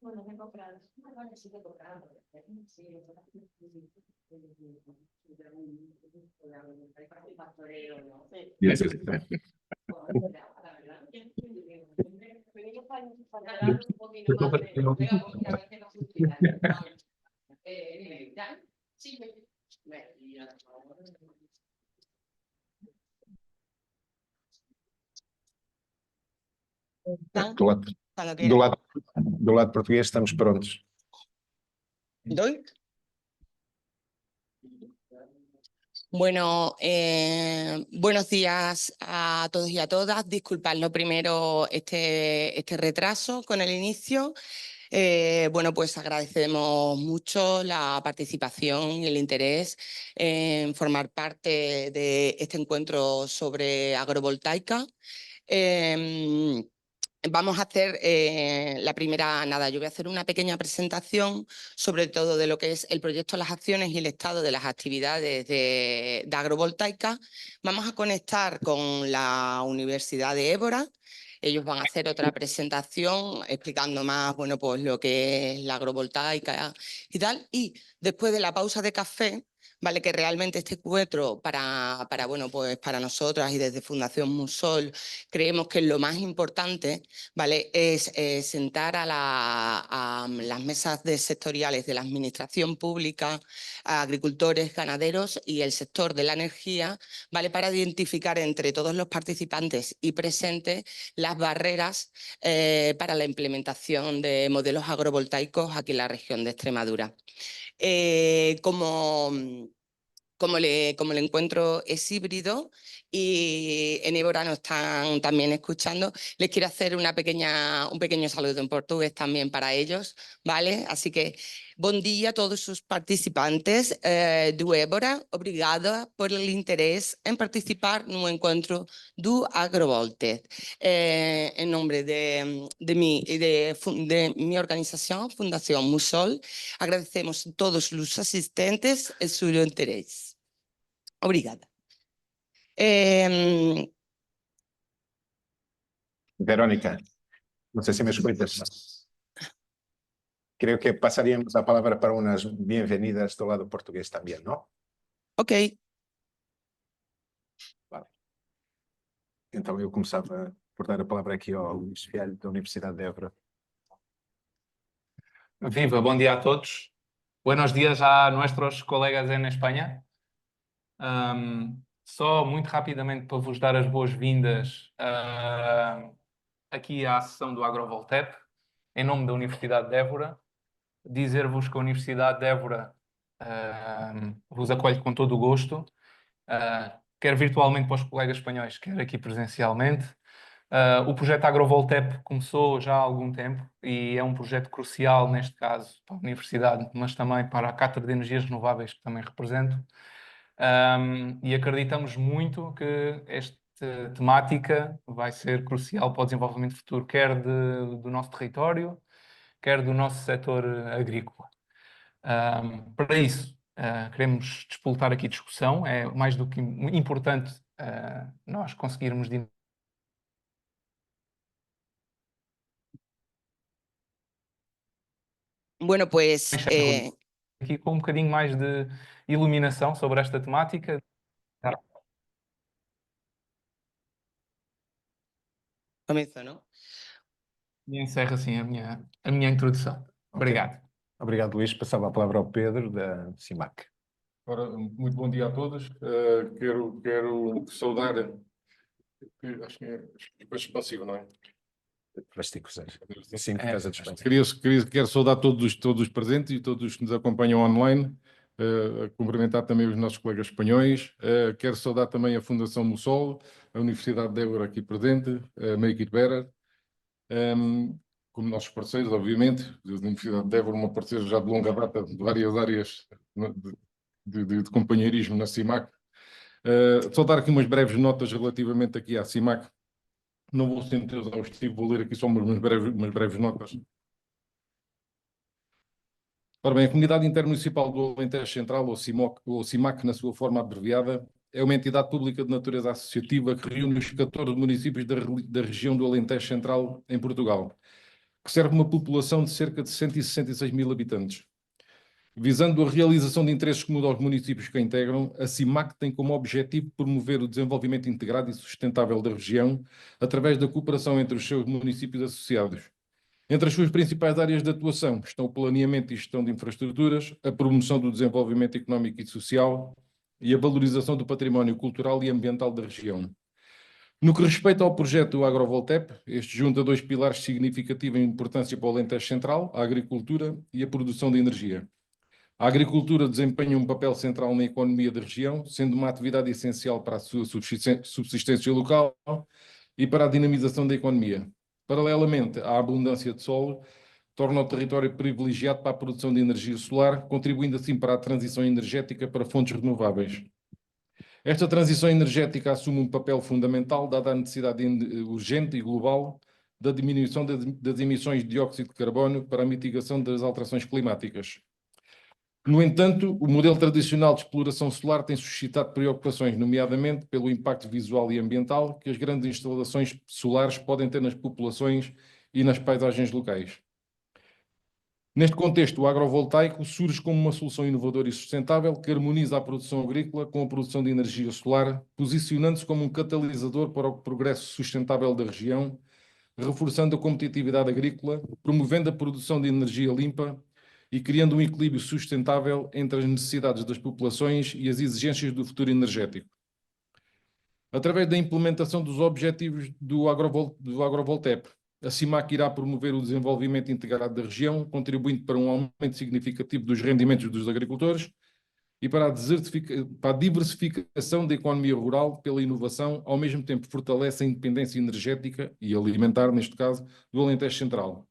Bueno, me he comprado. Bueno, sí que he comprado. Sí, Yes. Do lado português estamos prontos. ¿Doy? Bueno, buenos días a todos y a todas. Disculpad lo primero este retraso con el inicio. Bueno, pues agradecemos mucho la participación y el interés en formar parte de este encuentro sobre agrovoltaica. Vamos a hacer la primera, yo voy a hacer una pequeña presentación sobre todo de lo que es el proyecto, las acciones y el estado de las actividades de agrovoltaica. Vamos a conectar con la Universidad de Évora. Ellos van a hacer otra presentación explicando más, bueno, pues lo que es la agrovoltaica y tal. Y después de la pausa de café, vale, que realmente este encuentro bueno, pues para nosotras y desde Fundación Musol creemos que lo más importante, vale, es sentar a las mesas sectoriales de la administración pública, a agricultores, ganaderos y el sector de la energía, vale, para identificar entre todos los participantes y presentes las barreras para la implementación de modelos agrovoltaicos aquí en la región de Extremadura. Como el encuentro es híbrido y en Évora nos están también escuchando, les quiero hacer un pequeño saludo en portugués también para ellos, ¿vale? Así que, bom dia a todos os participantes do Évora, obrigada por el interés en participar no encuentro do Agrovoltec. En nombre de mi organización, Fundación Musol, agradecemos a todos los asistentes su interés. Obrigada. Verónica, no sé si me escuchas. Creo que pasaríamos la palabra para unas bienvenidas do lado portugués también, ¿no? Ok. Vale. Então eu começava por dar a palavra aqui ao Luís Fialho, da Universidade de Évora. Viva, buen día a todos. Buenos días a nuestros colegas en Espanha. Só muito rapidamente para vos dar as boas-vindas aqui à sessão do Agrovoltec, em nome da Universidade de Évora. Dizer-vos que a Universidade de Évora vos acolhe com todo o gosto, quer virtualmente para os colegas espanhóis, quer aqui presencialmente. O projeto Agrovoltec começou já há algum tempo e é um projeto crucial, neste caso, para a Universidade, mas também para a Cátedra de Energias Renováveis, que também represento. E acreditamos muito que esta temática vai ser crucial para o desenvolvimento futuro, quer do nosso território, quer do nosso setor agrícola. Para isso, queremos despoltar aqui discussão. É mais do que importante nós conseguirmos Bueno, pues... aqui com um bocadinho mais de iluminação sobre esta temática. Começo, não? E encerro assim a minha introdução. Obrigado. Obrigado, Luís. Passava a palavra ao Pedro, da CIMAC. Ora, muito bom dia a todos. Quero saudar... Acho que é passivo, não é? Sim, por causa dos pães. Quero saudar todos os presentes e todos que nos acompanham online. Cumprimentar também os nossos colegas espanhóis. Quero saudar também a Fundação Musol, a Universidade de Évora aqui presente, a Make It Better, como nossos parceiros, obviamente. A Universidade de Évora, uma parceira já de longa data de várias áreas de companheirismo na CIMAC. Só dar aqui umas breves notas relativamente aqui à CIMAC. Não vou ser muito exaustivo, vou ler aqui só umas breves notas. Ora bem, a Comunidade Intermunicipal do Alentejo Central, ou CIMAC, na sua forma abreviada, é uma entidade pública de natureza associativa que reúne os 14 municípios da região do Alentejo Central, em Portugal, que serve uma população de cerca de 166 mil habitantes. Visando a realização de interesses comuns aos municípios que a integram, a CIMAC tem como objetivo promover o desenvolvimento integrado e sustentável da região através da cooperação entre os seus municípios associados. Entre as suas principais áreas de atuação estão o planeamento e gestão de infraestruturas, a promoção do desenvolvimento económico e social e a valorização do património cultural e ambiental da região. No que respeita ao projeto Agrovoltep, este junta dois pilares significativos em importância para o Alentejo Central, a agricultura e a produção de energia. A agricultura desempenha um papel central na economia da região, sendo uma atividade essencial para a sua subsistência local e para a dinamização da economia. Paralelamente, a abundância de solo torna o território privilegiado para a produção de energia solar, contribuindo assim para a transição energética para fontes renováveis. Esta transição energética assume um papel fundamental, dada a necessidade urgente e global da diminuição das emissões de dióxido de carbono para a mitigação das alterações climáticas. No entanto, o modelo tradicional de exploração solar tem suscitado preocupações, nomeadamente pelo impacto visual e ambiental que as grandes instalações solares podem ter nas populações e nas paisagens locais. Neste contexto, o agrovoltaico surge como uma solução inovadora e sustentável que harmoniza a produção agrícola com a produção de energia solar, posicionando-se como um catalisador para o progresso sustentável da região, reforçando a competitividade agrícola, promovendo a produção de energia limpa e criando um equilíbrio sustentável entre as necessidades das populações e as exigências do futuro energético. Através da implementação dos objetivos do Agrovoltep, a CIMAC irá promover o desenvolvimento integrado da região, contribuindo para um aumento significativo dos rendimentos dos agricultores e para a diversificação da economia rural pela inovação, ao mesmo tempo fortalece a independência energética e alimentar, neste caso, do Alentejo Central.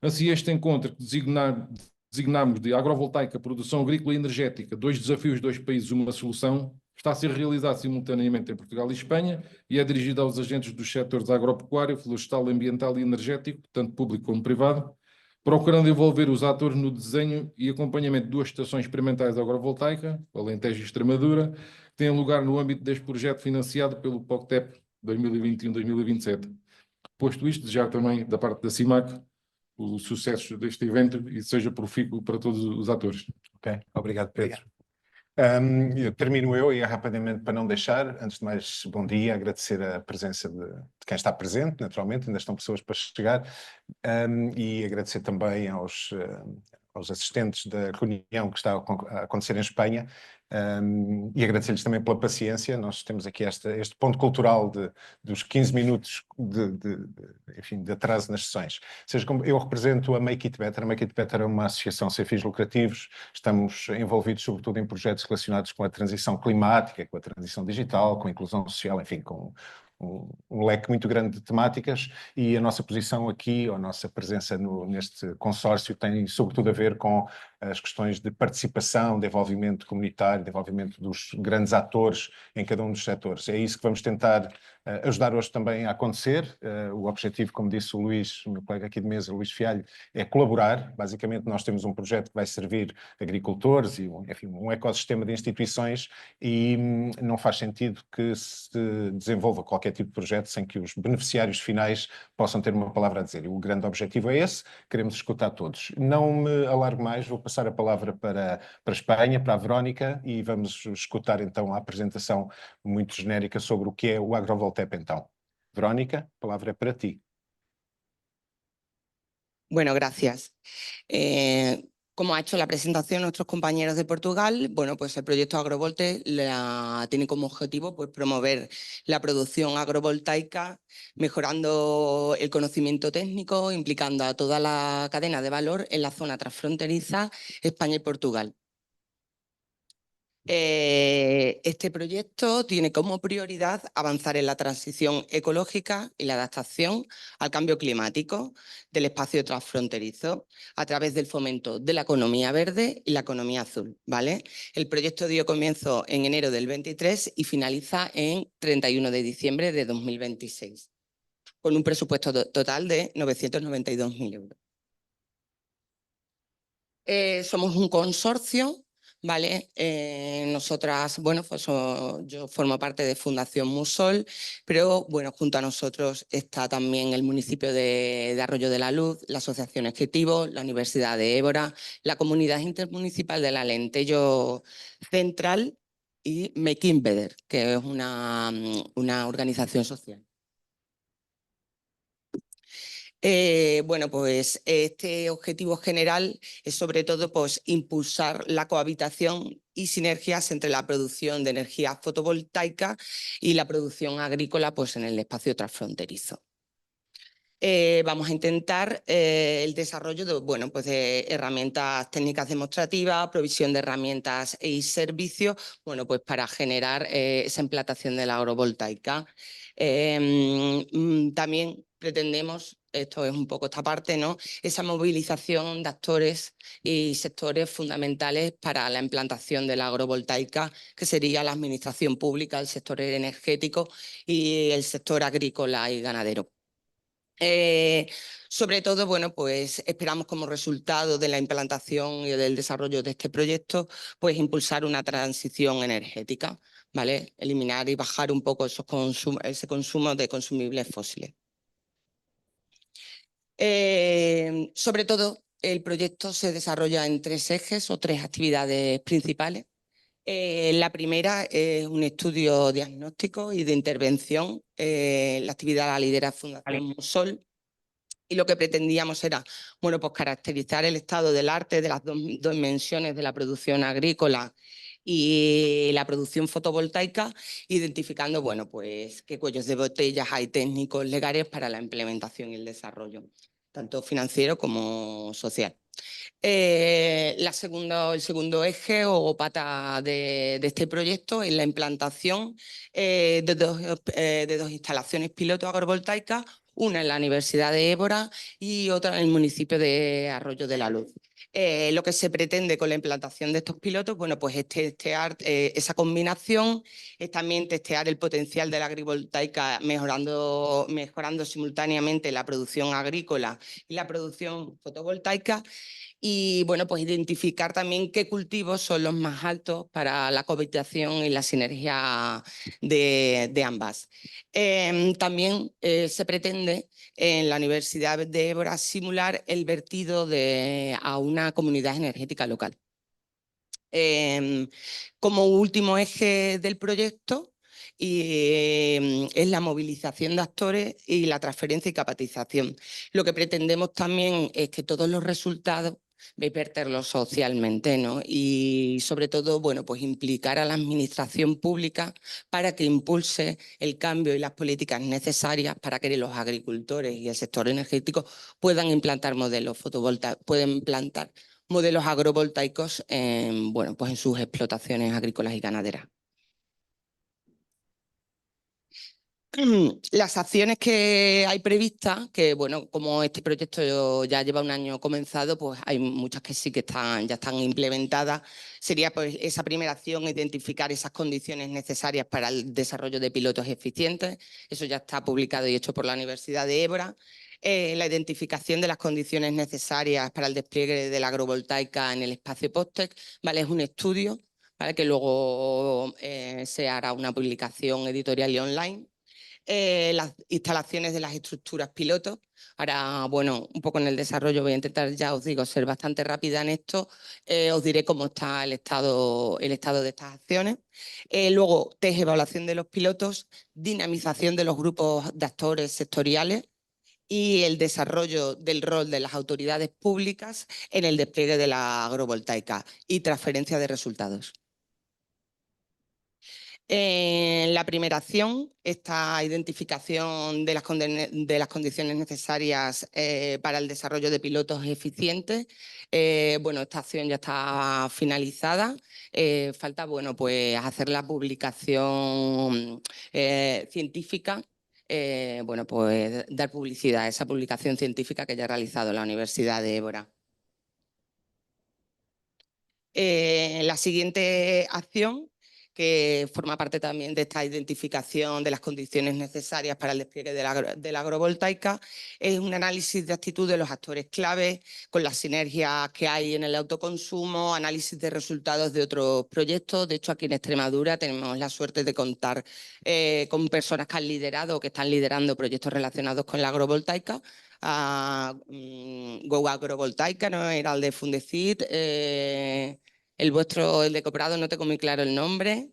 Assim, este encontro que designamos de agrovoltaica, produção agrícola e energética, 2 desafios, 2 países, uma solução, está a ser realizado simultaneamente em Portugal e Espanha e é dirigido aos agentes dos setores agropecuário, florestal, ambiental e energético, tanto público como privado, procurando envolver os atores no desenho e acompanhamento de 2 estações experimentais agrovoltaica, Alentejo e Extremadura, que têm lugar no âmbito deste projeto financiado pelo POCTEP 2021-2027. Posto isto, desejar também da parte da CIMAC o sucesso deste evento e seja profícuo para todos os atores. Ok, obrigado, Pedro. Termino eu e rapidamente para não deixar, antes de mais, bom dia, agradecer a presença de quem está presente, naturalmente, ainda estão pessoas para chegar, e agradecer também aos assistentes da reunião que está a acontecer em Espanha, e agradecer-lhes também pela paciência. Nós temos aqui este ponto cultural dos 15 minutos de atraso nas sessões. Ou seja, como eu represento a Make It Better. A Make It Better é uma associação sem fins lucrativos, estamos envolvidos sobretudo em projetos relacionados com a transição climática, com a transição digital, com a inclusão social, enfim, com um leque muito grande de temáticas, e a nossa posição aqui, ou a nossa presença neste consórcio tem sobretudo a ver com as questões de participação, de envolvimento comunitário, de envolvimento dos grandes atores em cada um dos setores. É isso que vamos tentar ajudar hoje também a acontecer. O objetivo, como disse o Luís, o meu colega aqui de mesa, Luís Fialho, é colaborar. Basicamente, nós temos um projeto que vai servir agricultores e, enfim, um ecossistema de instituições, e não faz sentido que se desenvolva qualquer tipo de projeto sem que os beneficiários finais possam ter uma palavra a dizer. E o grande objetivo é esse, queremos escutar todos. Não me alargo mais, vou passar a palavra para a Espanha, para a Verónica, e vamos escutar então a apresentação muito genérica sobre o que é o Agrovoltep então. Verónica, a palavra é para ti. Bueno, gracias. Como ha hecho la presentación nuestros compañeros de Portugal, bueno, pues el proyecto Agrovoltep tiene como objetivo pues, promover la producción agrovoltaica, mejorando el conocimiento técnico, implicando a toda la cadena de valor en la zona transfronteriza España y Portugal. Este proyecto tiene como prioridad avanzar en la transición ecológica y la adaptación al cambio climático del espacio transfronterizo a través del fomento de la economía verde y la economía azul, ¿vale? El proyecto dio comienzo en enero del 23 y finaliza en 31 de diciembre de 2026, con un presupuesto total de 992.000 euros. Somos un consorcio, ¿vale? Nosotras, bueno, pues yo formo parte de Fundación Musol, pero bueno, junto a nosotros está también el municipio de Arroyo de la Luz, la Asociación Objetivo, la Universidad de Évora, la Comunidad Intermunicipal del Alentejo Central y Making Better, que es una organización social. Bueno, pues este objetivo general es sobre todo pues, impulsar la cohabitación y sinergias entre la producción de energía fotovoltaica y la producción agrícola pues, en el espacio transfronterizo. Vamos a intentar el desarrollo de, bueno, pues de herramientas técnicas demostrativas, provisión de herramientas y servicios, bueno, pues para generar esa implantación de la agrovoltaica. También pretendemos, esto es un poco esta parte, ¿no? Esa movilización de actores y sectores fundamentales para la implantación de la agrovoltaica, que sería la administración pública, el sector energético y el sector agrícola y ganadero. Sobre todo, bueno, pues esperamos como resultado de la implantación y del desarrollo de este proyecto, pues impulsar una transición energética, ¿vale? Eliminar y bajar un poco ese consumo de consumibles fósiles. Sobre todo, el proyecto se desarrolla en 3 ejes o 3 actividades principales. La primera es un estudio diagnóstico y de intervención. La actividad la lidera Fundación Musol. Y lo que pretendíamos era, bueno, pues caracterizar el estado del arte de las dos dimensiones de la producción agrícola y la producción fotovoltaica, identificando, bueno, pues qué cuellos de botellas hay técnicos legales para la implementación y el desarrollo, tanto financiero como social. El segundo eje o pata de este proyecto es la implantación de dos instalaciones piloto agrovoltaicas, una en la Universidad de Évora y otra en el municipio de Arroyo de la Luz. Lo que se pretende con la implantación de estos pilotos, bueno, pues es testear esa combinación, es también testear el potencial de la agrivoltaica mejorando simultáneamente la producción agrícola y la producción fotovoltaica. Y bueno, pues identificar también qué cultivos son los más altos para la cohabitación y la sinergia de ambas. También se pretende en la Universidad de Évora simular el vertido a una comunidad energética local. Como último eje del proyecto, es la movilización de actores y la transferencia y capacitación. Lo que pretendemos también es que todos los resultados verterlos socialmente, ¿no? Y sobre todo, bueno, pues implicar a la administración pública para que impulse el cambio y las políticas necesarias para que los agricultores y el sector energético puedan implantar modelos fotovoltaicos, pueden implantar modelos agrovoltaicos bueno, pues en sus explotaciones agrícolas y ganaderas. Las acciones que hay previstas, que bueno, como este proyecto ya lleva un año comenzado, pues hay muchas que sí que ya están implementadas. Sería pues esa primera acción, identificar esas condiciones necesarias para el desarrollo de pilotos eficientes. Eso ya está publicado y hecho por la Universidad de Évora. La identificación de las condiciones necesarias para el despliegue de la agrovoltaica en el espacio POSTEC, ¿vale? Es un estudio, ¿vale? Que luego se hará una publicación editorial y online. Las instalaciones de las estructuras pilotos. Ahora, bueno, un poco en el desarrollo voy a intentar, ya os digo, ser bastante rápida en esto. Os diré cómo está el estado de estas acciones. Luego, test evaluación de los pilotos, dinamización de los grupos de actores sectoriales y el desarrollo del rol de las autoridades públicas en el despliegue de la agrovoltaica y transferencia de resultados. En la primera acción, esta identificación de las condiciones necesarias para el desarrollo de pilotos eficientes. Bueno, esta acción ya está finalizada. Falta, bueno, pues hacer la publicación científica. Bueno, pues dar publicidad a esa publicación científica que ya ha realizado la Universidad de Évora. La siguiente acción que forma parte también de esta identificación de las condiciones necesarias para el despliegue de la agrovoltaica. Es un análisis de actitud de los actores clave, con las sinergias que hay en el autoconsumo, análisis de resultados de otros proyectos. De hecho, aquí en Extremadura tenemos la suerte de contar con personas que han liderado o que están liderando proyectos relacionados con la agrovoltaica. Go Agrovoltaica, ¿no? Era el de Fundecit. El vuestro, el de Cooperado, no tengo muy claro el nombre.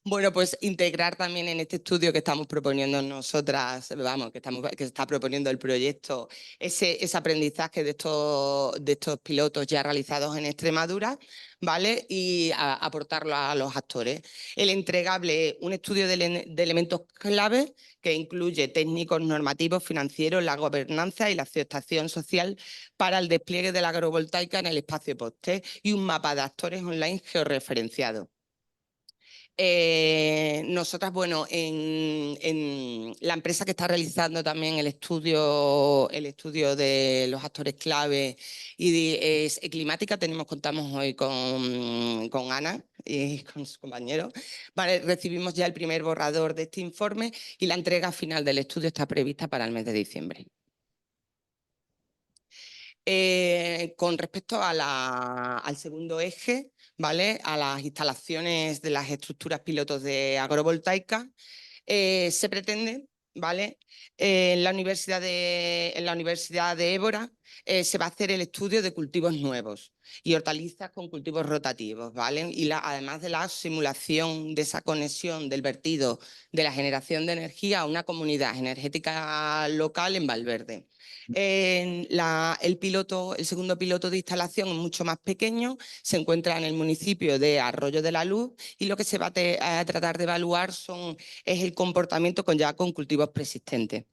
Bueno, pues integrar también en este estudio que estamos proponiendo nosotras, vamos, que está proponiendo el proyecto, ese aprendizaje de estos pilotos ya realizados en Extremadura, ¿vale? Y aportarlo a los actores. El entregable, un estudio de elementos clave que incluye técnicos, normativos, financieros, la gobernanza y la aceptación social para el despliegue de la agrovoltaica en el espacio POSTE y un mapa de actores online georreferenciado. Nosotras, bueno, en la empresa que está realizando también el estudio de los actores clave es Eclimática, contamos hoy con Ana y con su compañero. Vale, recibimos ya el primer borrador de este informe y la entrega final del estudio está prevista para el mes de diciembre. Con respecto al segundo eje, ¿vale? A las instalaciones de las estructuras pilotos de agrovoltaica, se pretende, ¿vale? En la Universidad de Évora se va a hacer el estudio de cultivos nuevos y hortalizas con cultivos rotativos, ¿vale? Y además de la simulación de esa conexión del vertido de la generación de energía a una comunidad energética local en Valverde. El segundo piloto de instalación es mucho más pequeño, se encuentra en el municipio de Arroyo de la Luz y lo que se va a tratar de evaluar es el comportamiento con cultivos persistentes.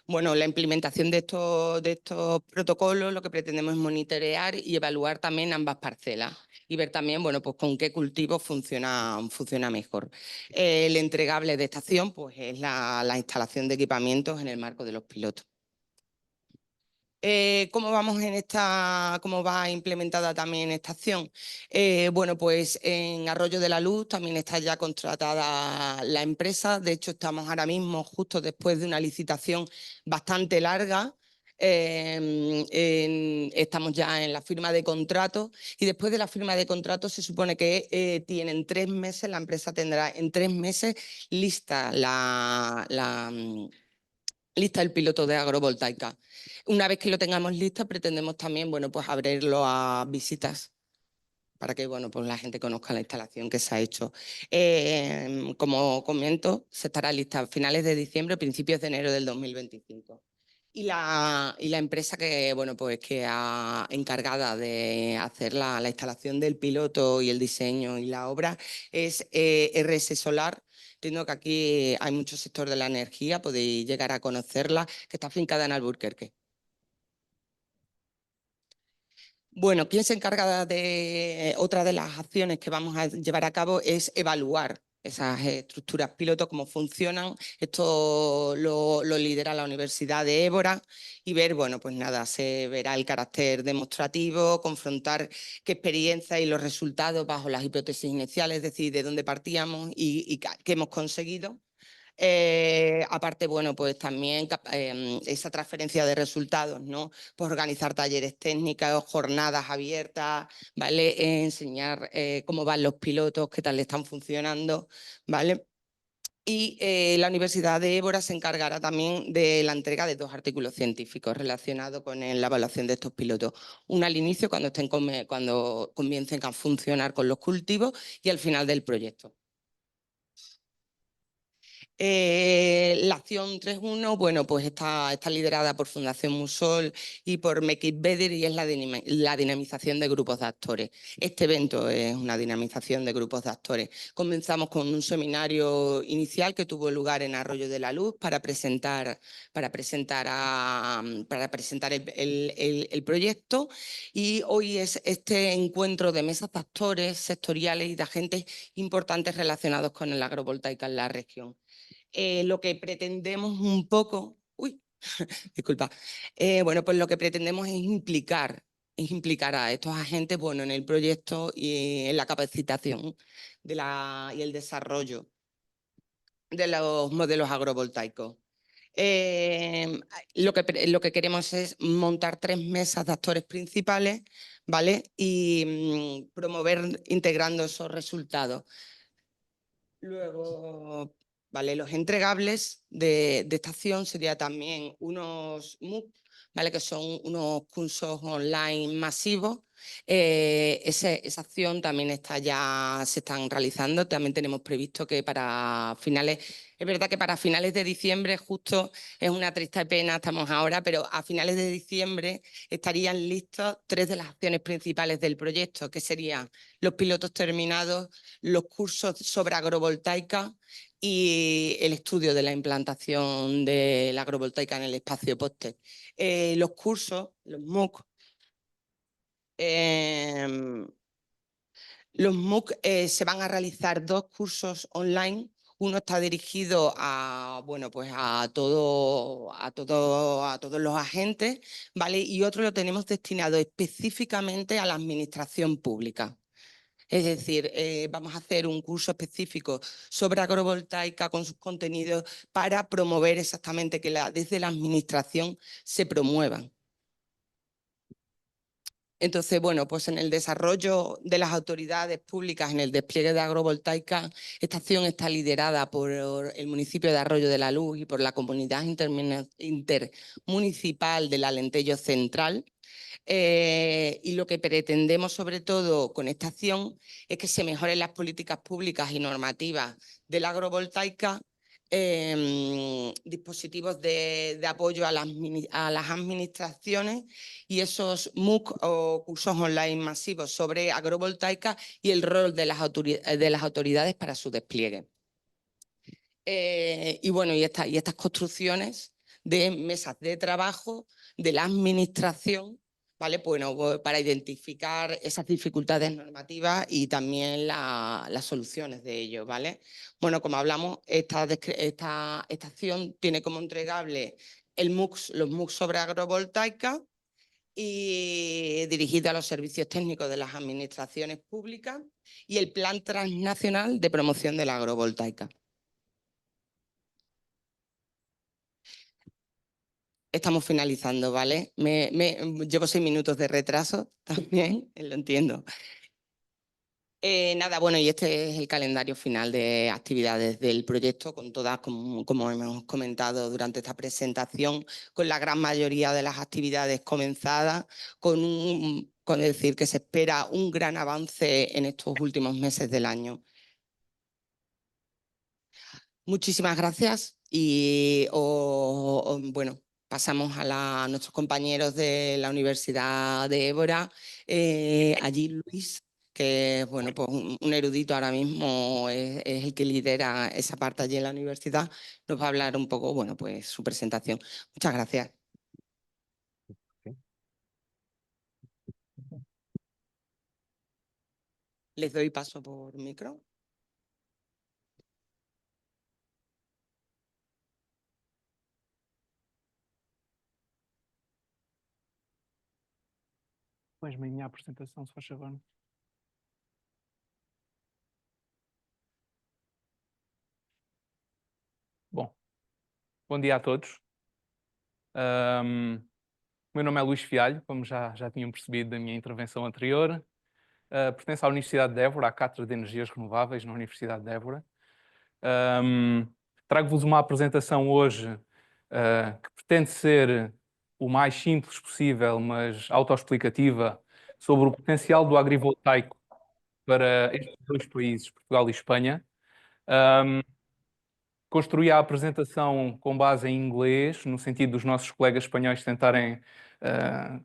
Bueno, la implementación de estos protocolos lo que pretendemos es monitorear y evaluar también ambas parcelas y ver también, bueno, pues con qué cultivo funciona mejor. El entregable de esta acción pues, es la instalación de equipamientos en el marco de los pilotos. ¿Cómo va implementada también esta acción? Bueno, pues en Arroyo de la Luz también está ya contratada la empresa. De hecho, estamos ahora mismo justo después de una licitación bastante larga. Estamos ya en la firma de contrato y después de la firma de contrato se supone que tienen 3 meses, la empresa tendrá en 3 meses lista lista el piloto de agrovoltaica. Una vez que lo tengamos listo, pretendemos también, bueno, pues abrirlo a visitas para que, bueno, pues la gente conozca la instalación que se ha hecho. Como comento, se estará lista a finales de diciembre, principios de enero del 2025. Y la empresa que, bueno, pues que ha encargada de hacer la instalación del piloto y el diseño y la obra es RS Solar. Entiendo que aquí hay mucho sector de la energía, podéis llegar a conocerla, que está afincada en Alburquerque. Bueno, ¿quién se encarga de otra de las acciones que vamos a llevar a cabo? Es evaluar esas estructuras piloto, cómo funcionan. Esto lo lidera la Universidad de Évora y ver, bueno, pues nada, se verá el carácter demostrativo, confrontar qué experiencia y los resultados bajo las hipótesis iniciales, es decir, de dónde partíamos y qué hemos conseguido. Aparte, bueno, pues también esa transferencia de resultados, ¿no? Pues organizar talleres técnicos, jornadas abiertas, ¿vale? Enseñar cómo van los pilotos, qué tal están funcionando, ¿vale? Y la Universidad de Évora se encargará también de la entrega de 2 artículos científicos relacionados con la evaluación de estos pilotos. Uno al inicio, cuando comiencen a funcionar con los cultivos, y al final del proyecto. La acción 3.1, bueno, pues está liderada por Fundación Musol y por Make It Better y es la dinamización de grupos de actores. Este evento es una dinamización de grupos de actores. Comenzamos con un seminario inicial que tuvo lugar en Arroyo de la Luz para presentar el proyecto, y hoy es este encuentro de mesas de actores sectoriales y de agentes importantes relacionados con el agrovoltaica en la región. Lo que pretendemos un poco... Disculpa. Bueno, pues lo que pretendemos es implicar a estos agentes, bueno, en el proyecto y en la capacitación y el desarrollo de los modelos agrovoltaicos. Lo que queremos es montar 3 mesas de actores principales, ¿vale? Y promover integrando esos resultados. Luego, ¿vale? Los entregables de esta acción serían también unos MOOC, ¿vale? Que son unos cursos online masivos. Esa acción también se están realizando. También tenemos previsto que para finales, es verdad que para finales de diciembre, justo es una triste pena, estamos ahora, pero a finales de diciembre estarían listos 3 de las acciones principales del proyecto, que serían los pilotos terminados, los cursos sobre agrovoltaica y el estudio de la implantación de la agrovoltaica en el espacio poste. Los cursos, los MOOC, se van a realizar 2 cursos online. Uno está dirigido a, bueno, pues a todos los agentes, ¿vale? Y otro lo tenemos destinado específicamente a la administración pública. Es decir, vamos a hacer un curso específico sobre agrovoltaica con sus contenidos para promover exactamente que desde la administración se promuevan. Entonces, bueno, pues en el desarrollo de las autoridades públicas, en el despliegue de agrovoltaica, esta acción está liderada por el municipio de Arroyo de la Luz y por la comunidad intermunicipal del Alentejo Central. Y lo que pretendemos sobre todo con esta acción es que se mejoren las políticas públicas y normativas de la agrovoltaica, dispositivos de apoyo a las administraciones y esos MOOC o cursos online masivos sobre agrovoltaica y el rol de las autoridades para su despliegue. Y bueno, y estas construcciones de mesas de trabajo de la administración, ¿vale? Bueno, para identificar esas dificultades normativas y también las soluciones de ello, ¿vale? Bueno, como hablamos, esta acción tiene como entregable los MOOC sobre agrovoltaica y dirigida a los servicios técnicos de las administraciones públicas y el Plan Transnacional de Promoción de la Agrovoltaica. Estamos finalizando, ¿vale? Llevo 6 minutos de retraso también, lo entiendo. Nada, bueno, y este es el calendario final de actividades del proyecto, con todas, como hemos comentado durante esta presentación, con la gran mayoría de las actividades comenzadas, con decir que se espera un gran avance en estos últimos meses del año. Muchísimas gracias y bueno, pasamos a nuestros compañeros de la Universidad de Évora. Allí Luis, que es bueno, pues un erudito ahora mismo, es el que lidera esa parte allí en la universidad, nos va a hablar un poco, bueno, pues su presentación. Muchas gracias. Les doy paso por micro. Pões-me a minha apresentação, se faz favor. Bom dia a todos. O meu nome é Luís Fialho, como já tinham percebido da minha intervenção anterior. Pertenço à Universidade de Évora, à Cátedra de Energias Renováveis na Universidade de Évora. Trago-vos uma apresentação hoje que pretende ser o mais simples possível, mas autoexplicativa, sobre o potencial do agrivoltaico para estes 2 países, Portugal e Espanha. Construí a apresentação com base em inglês, no sentido dos nossos colegas espanhóis tentarem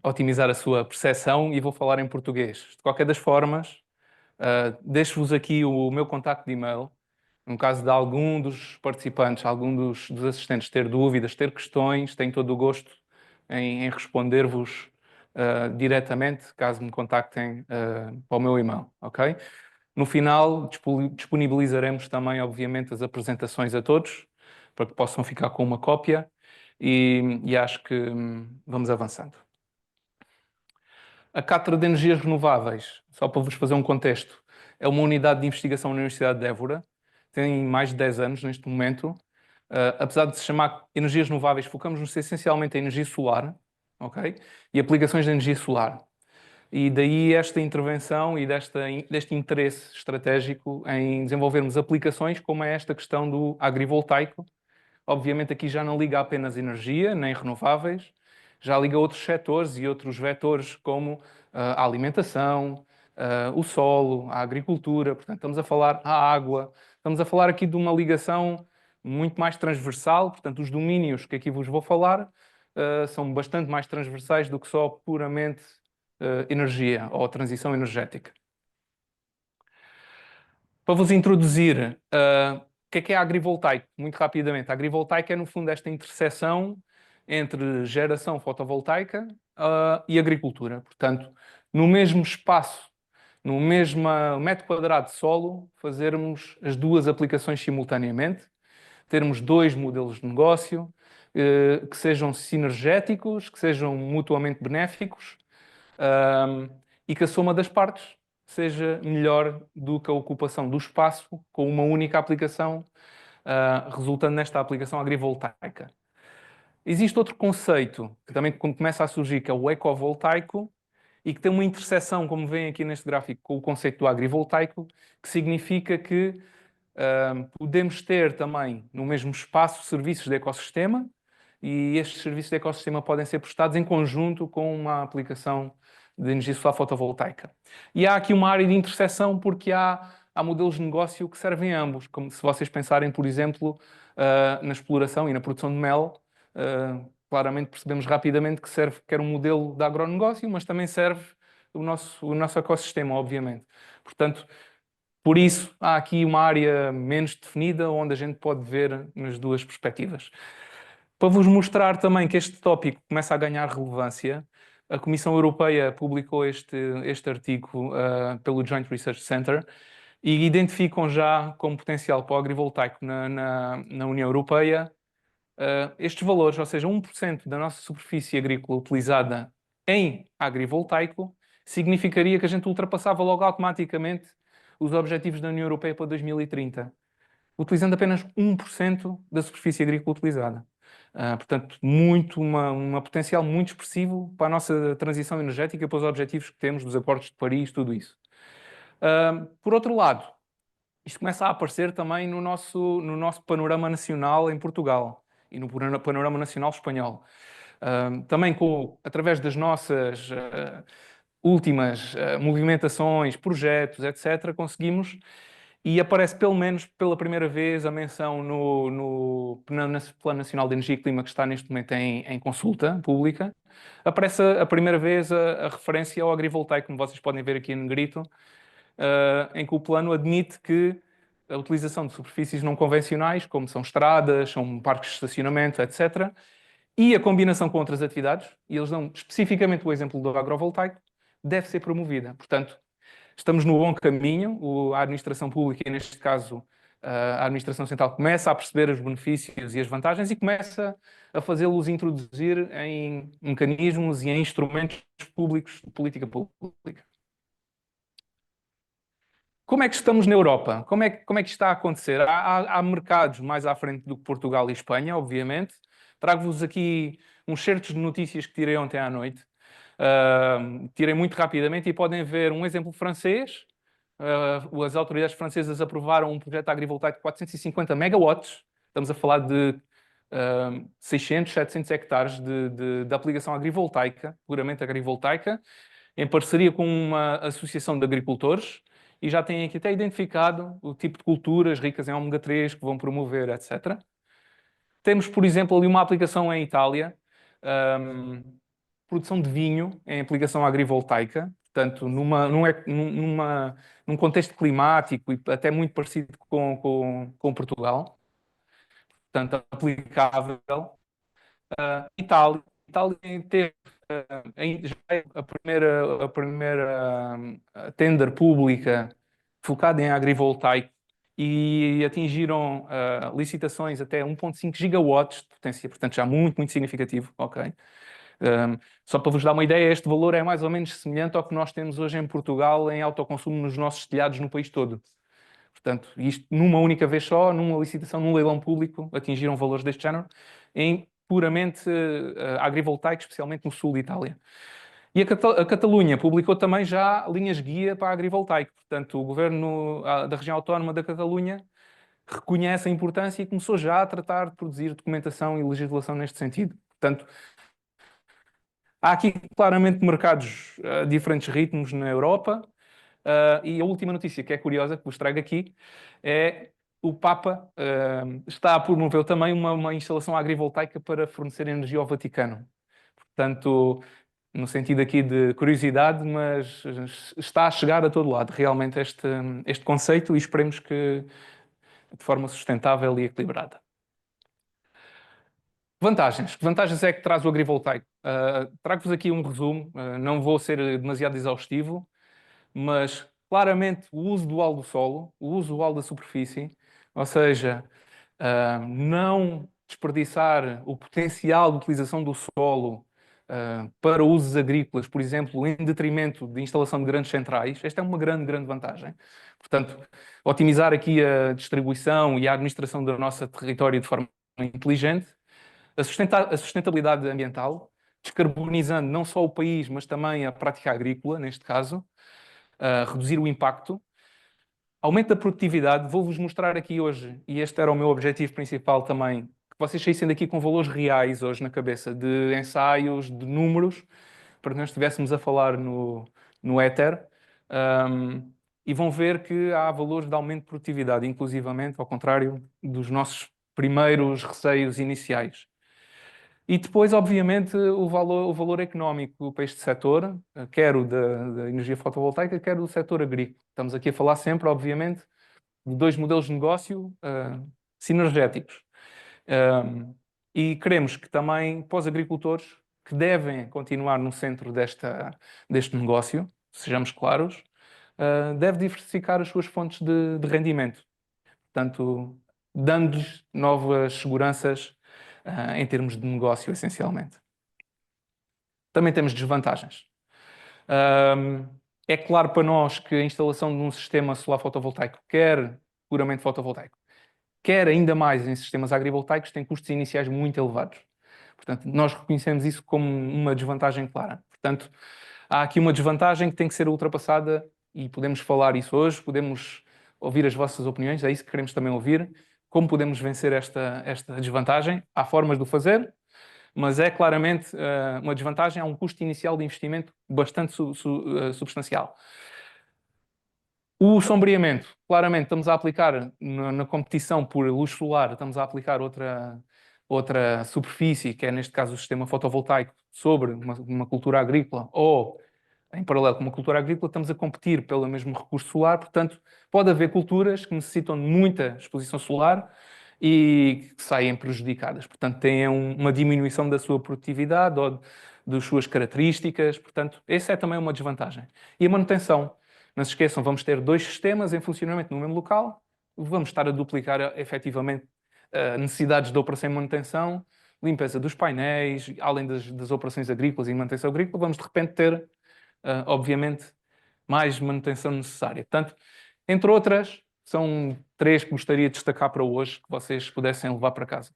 otimizar a sua percepção, e vou falar em português. De qualquer das formas, deixo-vos aqui o meu contacto de e-mail. No caso de algum dos participantes, algum dos assistentes ter dúvidas, ter questões, tenho todo o gosto em responder-vos diretamente, caso me contactem para o meu e-mail, ok? No final, disponibilizaremos também, obviamente, as apresentações a todos, para que possam ficar com uma cópia. e acho que vamos avançando. A Cátedra de Energias Renováveis, só para vos fazer um contexto, é uma unidade de investigação na Universidade de Évora, tem mais de 10 anos neste momento. Apesar de se chamar energias renováveis, focamos-nos essencialmente em energia solar, ok? E aplicações de energia solar. E daí esta intervenção e deste interesse estratégico em desenvolvermos aplicações como é esta questão do agrivoltaico. Obviamente aqui já não liga apenas energia, nem renováveis, já liga outros setores e outros vetores como a alimentação, o solo, a agricultura, portanto estamos a falar a água, estamos a falar aqui de uma ligação muito mais transversal, portanto os domínios que aqui vos vou falar são bastante mais transversais do que só puramente energia ou transição energética. Para vos introduzir, o que é agrivoltaico? Muito rapidamente, a agrivoltaica é no fundo esta interseção entre geração fotovoltaica e agricultura. Portanto, no mesmo espaço, no mesmo metro quadrado de solo, fazermos as duas aplicações simultaneamente, termos dois modelos de negócio que sejam sinergéticos, que sejam mutuamente benéficos e que a soma das partes seja melhor do que a ocupação do espaço com uma única aplicação, resultando nesta aplicação agrivoltaica. Existe outro conceito que também começa a surgir, que é o ecovoltaico, e que tem uma interseção, como veem aqui neste gráfico, com o conceito do agrivoltaico, que significa que podemos ter também no mesmo espaço serviços de ecossistema, e estes serviços de ecossistema podem ser prestados em conjunto com uma aplicação de energia solar fotovoltaica. E há aqui uma área de interseção porque há modelos de negócio que servem a ambos, como se vocês pensarem, por exemplo, na exploração e na produção de mel, claramente percebemos rapidamente que serve quer um modelo de agronegócio, mas também serve o nosso ecossistema, obviamente. Portanto, por isso, há aqui uma área menos definida onde a gente pode ver nas duas perspectivas. Para vos mostrar também que este tópico começa a ganhar relevância, a Comissão Europeia publicou este artigo pelo Joint Research Center e identificam já como potencial para o agrivoltaico na União Europeia estes valores, ou seja, 1% da nossa superfície agrícola utilizada em agrivoltaico significaria que a gente ultrapassava logo automaticamente os objetivos da União Europeia para 2030, utilizando apenas 1% da superfície agrícola utilizada. Portanto, uma potencial muito expressivo para a nossa transição energética, para os objetivos que temos dos Acordos de Paris, tudo isso. Por outro lado, isto começa a aparecer também no nosso panorama nacional em Portugal e no panorama nacional espanhol. Também através das nossas últimas movimentações, projetos, etc., conseguimos, e aparece pelo menos pela primeira vez a menção no Plano Nacional de Energia e Clima, que está neste momento em consulta pública, aparece a primeira vez a referência ao agrivoltaico, como vocês podem ver aqui em negrito, em que o plano admite que a utilização de superfícies não convencionais, como são estradas, são parques de estacionamento, etc., e a combinação com outras atividades, e eles dão especificamente o exemplo do agrovoltaico, deve ser promovida. Portanto, estamos no bom caminho, a administração pública, e neste caso a administração central, começa a perceber os benefícios e as vantagens e começa a fazê-los introduzir em mecanismos e em instrumentos públicos de política pública. Como é que estamos na Europa? Como é que isto está a acontecer? Há mercados mais à frente do que Portugal e Espanha, obviamente. Trago-vos aqui uns certos de notícias que tirei ontem à noite. Tirei muito rapidamente e podem ver um exemplo francês. As autoridades francesas aprovaram um projeto agrivoltaico de 450 megawatts. Estamos a falar de 600, 700 hectares de aplicação agrivoltaica, puramente agrivoltaica, em parceria com uma associação de agricultores, e já têm aqui até identificado o tipo de culturas ricas em ômega 3 que vão promover, etc. Temos, por exemplo, ali uma aplicação em Itália, produção de vinho em aplicação agrivoltaica, portanto, num contexto climático e até muito parecido com Portugal, portanto, aplicável. Itália teve já a primeira tender pública focada em agrivoltaico e atingiram licitações até 1,5 gigawatts de potência, portanto já muito, muito significativo, ok? Só para vos dar uma ideia, este valor é mais ou menos semelhante ao que nós temos hoje em Portugal em autoconsumo nos nossos telhados no país todo. Portanto, isto numa única vez só, numa licitação, num leilão público, atingiram valores deste género em puramente agrivoltaico, especialmente no sul de Itália. E a Catalunha publicou também já linhas guia para agrivoltaico. Portanto, o governo da região autónoma da Catalunha reconhece a importância e começou já a tratar de produzir documentação e legislação neste sentido. Portanto, há aqui claramente mercados a diferentes ritmos na Europa. E a última notícia que é curiosa, que vos trago aqui, é o Papa está a promover também uma instalação agrivoltaica para fornecer energia ao Vaticano. Portanto, no sentido aqui de curiosidade, mas está a chegar a todo lado realmente este conceito e esperemos que de forma sustentável e equilibrada. Vantagens. Que vantagens é que traz o agrivoltaico? Trago-vos aqui um resumo, não vou ser demasiado exaustivo, mas claramente o uso dual do solo, o uso dual da superfície, ou seja, não desperdiçar o potencial de utilização do solo para usos agrícolas, por exemplo, em detrimento de instalação de grandes centrais. Esta é uma grande, grande vantagem. Portanto, otimizar aqui a distribuição e a administração do nosso território de forma inteligente, a sustentabilidade ambiental, descarbonizando não só o país, mas também a prática agrícola, neste caso, reduzir o impacto, aumento da produtividade. Vou-vos mostrar aqui hoje, e este era o meu objetivo principal também, que vocês saíssem daqui com valores reais hoje na cabeça, de ensaios, de números, para que nós estivéssemos a falar no éter, e vão ver que há valores de aumento de produtividade, inclusivamente, ao contrário dos nossos primeiros receios iniciais. E depois, obviamente, o valor económico para este setor, quer o da energia fotovoltaica, quer o setor agrícola. Estamos aqui a falar sempre, obviamente, de dois modelos de negócio sinergéticos. E queremos que também, para os agricultores, que devem continuar no centro deste negócio, sejamos claros, deve diversificar as suas fontes de rendimento. Portanto, dando-lhes novas seguranças em termos de negócio, essencialmente. Também temos desvantagens. É claro para nós que a instalação de um sistema solar fotovoltaico, quer puramente fotovoltaico, quer ainda mais em sistemas agrivoltaicos, tem custos iniciais muito elevados. Portanto, nós reconhecemos isso como uma desvantagem clara. Portanto, há aqui uma desvantagem que tem que ser ultrapassada e podemos falar isso hoje, podemos ouvir as vossas opiniões, é isso que queremos também ouvir. Como podemos vencer esta desvantagem? Há formas de o fazer, mas é claramente uma desvantagem, há um custo inicial de investimento bastante substancial. O sombreamento, claramente estamos a aplicar na competição por luz solar, estamos a aplicar outra superfície, que é neste caso o sistema fotovoltaico, sobre uma cultura agrícola ou em paralelo com uma cultura agrícola, estamos a competir pelo mesmo recurso solar, portanto, pode haver culturas que necessitam de muita exposição solar e que saem prejudicadas. Portanto, têm uma diminuição da sua produtividade ou das suas características. Portanto, essa é também uma desvantagem. E a manutenção. Não se esqueçam, vamos ter dois sistemas em funcionamento no mesmo local, vamos estar a duplicar efetivamente necessidades de operação e manutenção, limpeza dos painéis, além das operações agrícolas e manutenção agrícola, vamos de repente ter obviamente, mais manutenção necessária. Portanto, entre outras, são 3 que gostaria de destacar para hoje, que vocês pudessem levar para casa.